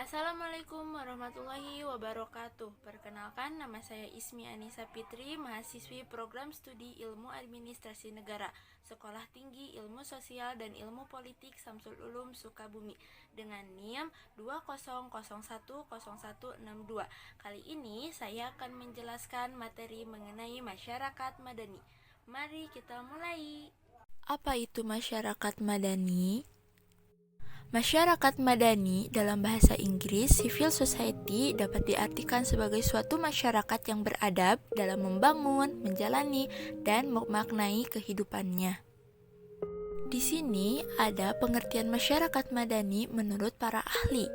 Assalamualaikum warahmatullahi wabarakatuh. Perkenalkan, nama saya Ismi Anissa Fitri, mahasiswi program studi Ilmu Administrasi Negara, Sekolah Tinggi Ilmu Sosial dan Ilmu Politik Samsul Ulum Sukabumi dengan NIM 20010162. Kali ini saya akan menjelaskan materi mengenai masyarakat madani. Mari kita mulai. Apa itu masyarakat madani? Masyarakat madani dalam bahasa Inggris, civil society dapat diartikan sebagai suatu masyarakat yang beradab dalam membangun, menjalani, dan memaknai kehidupannya. Di sini ada pengertian masyarakat madani menurut para ahli.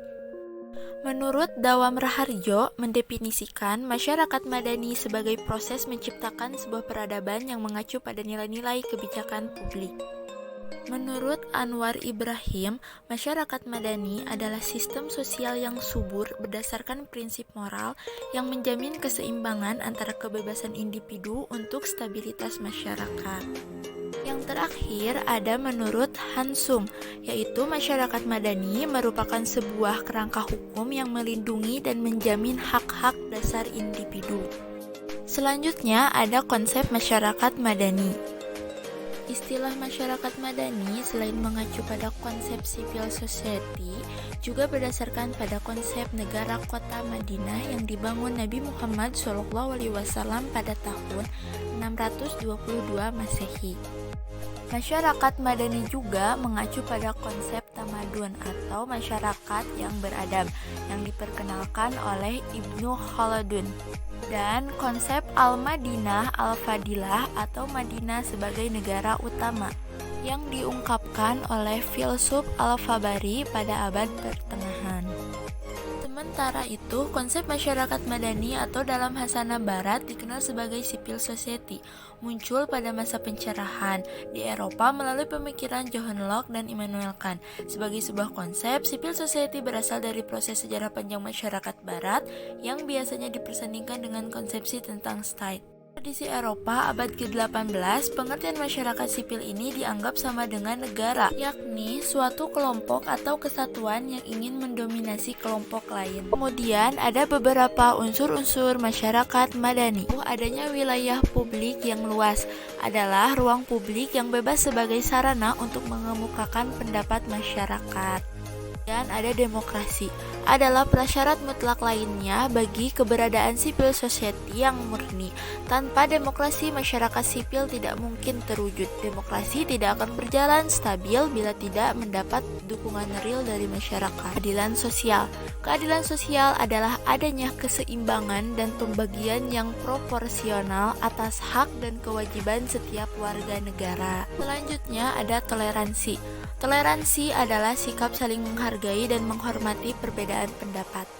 Menurut Dawam Raharjo, mendefinisikan masyarakat madani sebagai proses menciptakan sebuah peradaban yang mengacu pada nilai-nilai kebijakan publik. Menurut Anwar Ibrahim, masyarakat madani adalah sistem sosial yang subur berdasarkan prinsip moral yang menjamin keseimbangan antara kebebasan individu untuk stabilitas masyarakat. Yang terakhir ada menurut Hansum, yaitu masyarakat madani merupakan sebuah kerangka hukum yang melindungi dan menjamin hak-hak dasar individu. Selanjutnya ada konsep masyarakat madani. Istilah masyarakat madani selain mengacu pada konsep civil society, juga berdasarkan pada konsep negara kota Madinah yang dibangun Nabi Muhammad SAW pada tahun 622 Masehi. Masyarakat madani juga mengacu pada konsep tamadun atau masyarakat yang beradab yang diperkenalkan oleh Ibnu Khaldun, dan konsep Al-Madinah Al-Fadilah atau Madinah sebagai negara utama yang diungkapkan oleh filsuf Al-Fabari pada abad pertengahan. Sementara itu, konsep masyarakat madani atau dalam Hasanah Barat dikenal sebagai civil society muncul pada masa pencerahan di Eropa melalui pemikiran Johann Locke dan Immanuel Kant. Sebagai sebuah konsep, civil society berasal dari proses sejarah panjang masyarakat Barat yang biasanya dipersandingkan dengan konsepsi tentang state. Tradisi Eropa abad ke-18, pengertian masyarakat sipil ini dianggap sama dengan negara, yakni suatu kelompok atau kesatuan yang ingin mendominasi kelompok lain. Kemudian ada beberapa unsur-unsur masyarakat madani. Adanya wilayah publik yang luas adalah ruang publik yang bebas sebagai sarana untuk mengemukakan pendapat masyarakat. Dan ada demokrasi, adalah prasyarat mutlak lainnya bagi keberadaan civil society yang murni. Tanpa demokrasi, masyarakat sipil tidak mungkin terwujud. Demokrasi tidak akan berjalan stabil bila tidak mendapat dukungan real dari masyarakat. Keadilan sosial. Keadilan sosial adalah adanya keseimbangan dan pembagian yang proporsional atas hak dan kewajiban setiap warga negara. Selanjutnya ada toleransi. Toleransi adalah sikap saling menghargai dan menghormati perbedaan pendapat.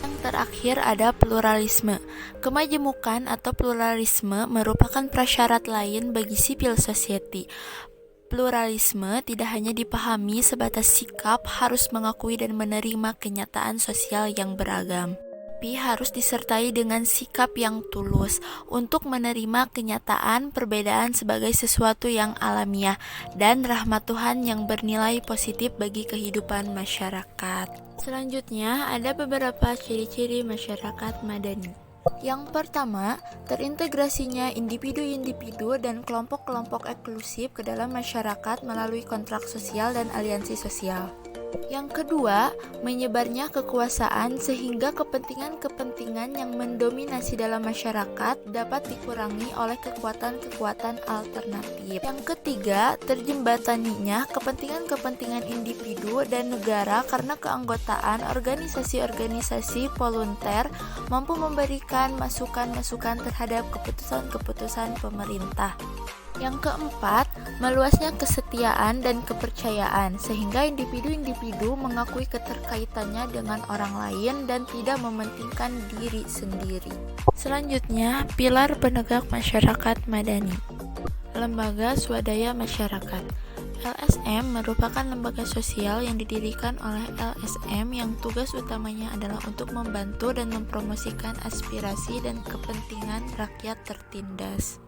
Yang terakhir ada pluralisme. Kemajemukan atau pluralisme merupakan prasyarat lain bagi civil society. Pluralisme tidak hanya dipahami sebatas sikap harus mengakui dan menerima kenyataan sosial yang beragam, tapi harus disertai dengan sikap yang tulus untuk menerima kenyataan perbedaan sebagai sesuatu yang alamiah dan rahmat Tuhan yang bernilai positif bagi kehidupan masyarakat. Selanjutnya ada beberapa ciri-ciri masyarakat madani. Yang pertama, terintegrasinya individu-individu dan kelompok-kelompok eksklusif ke dalam masyarakat melalui kontrak sosial dan aliansi sosial. Yang kedua, menyebarnya kekuasaan sehingga kepentingan-kepentingan yang mendominasi dalam masyarakat dapat dikurangi oleh kekuatan-kekuatan alternatif. Yang ketiga, terjembataninya kepentingan-kepentingan individu dan negara karena keanggotaan organisasi-organisasi volunteer mampu memberikan masukan-masukan terhadap keputusan-keputusan pemerintah. Yang keempat, meluasnya kesetiaan dan kepercayaan sehingga individu-individu mengakui keterkaitannya dengan orang lain dan tidak mementingkan diri sendiri. Selanjutnya, pilar penegak masyarakat madani. Lembaga Swadaya Masyarakat. LSM merupakan lembaga sosial yang didirikan oleh LSM yang tugas utamanya adalah untuk membantu dan mempromosikan aspirasi dan kepentingan rakyat tertindas.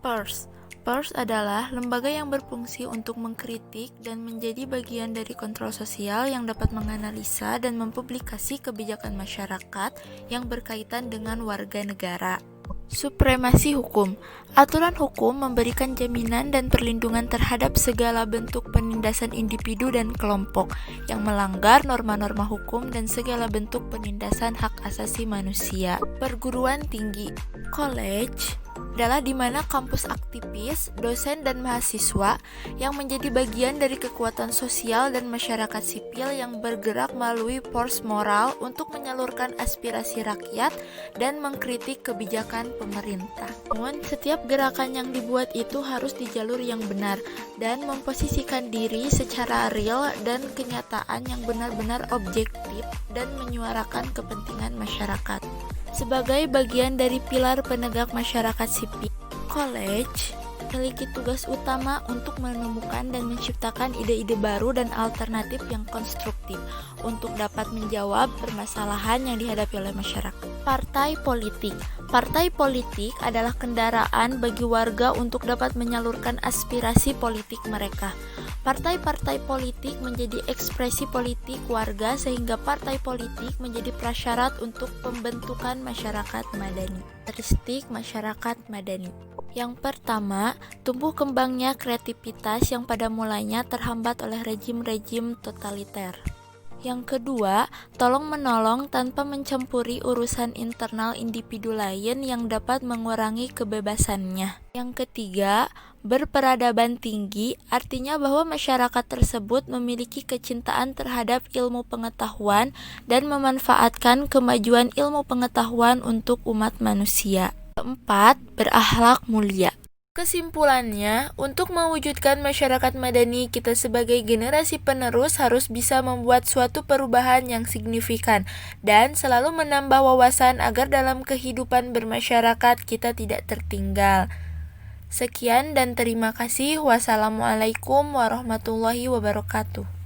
PERS. Pers adalah lembaga yang berfungsi untuk mengkritik dan menjadi bagian dari kontrol sosial yang dapat menganalisa dan mempublikasi kebijakan masyarakat yang berkaitan dengan warga negara. Supremasi hukum. Aturan hukum memberikan jaminan dan perlindungan terhadap segala bentuk penindasan individu dan kelompok yang melanggar norma-norma hukum dan segala bentuk penindasan hak asasi manusia. Perguruan tinggi. College adalah di mana kampus aktivis, dosen dan mahasiswa yang menjadi bagian dari kekuatan sosial dan masyarakat sipil yang bergerak melalui force moral untuk menyalurkan aspirasi rakyat dan mengkritik kebijakan pemerintah. Namun, setiap gerakan yang dibuat itu harus di jalur yang benar dan memposisikan diri secara real dan kenyataan yang benar-benar objektif dan menyuarakan kepentingan masyarakat. Sebagai bagian dari pilar penegak masyarakat sipil, college memiliki tugas utama untuk menemukan dan menciptakan ide-ide baru dan alternatif yang konstruktif untuk dapat menjawab permasalahan yang dihadapi oleh masyarakat. Partai politik. Partai politik adalah kendaraan bagi warga untuk dapat menyalurkan aspirasi politik mereka. Partai-partai politik menjadi ekspresi politik warga sehingga partai politik menjadi prasyarat untuk pembentukan masyarakat madani. Karakteristik masyarakat madani. Yang pertama, tumbuh kembangnya kreativitas yang pada mulanya terhambat oleh rejim-rejim totaliter. Yang kedua, tolong-menolong tanpa mencampuri urusan internal individu lain yang dapat mengurangi kebebasannya. Yang ketiga, berperadaban tinggi artinya bahwa masyarakat tersebut memiliki kecintaan terhadap ilmu pengetahuan dan memanfaatkan kemajuan ilmu pengetahuan untuk umat manusia. Keempat, berakhlak mulia. Kesimpulannya, untuk mewujudkan masyarakat madani, kita sebagai generasi penerus harus bisa membuat suatu perubahan yang signifikan dan selalu menambah wawasan agar dalam kehidupan bermasyarakat kita tidak tertinggal. Sekian dan terima kasih. Wassalamualaikum warahmatullahi wabarakatuh.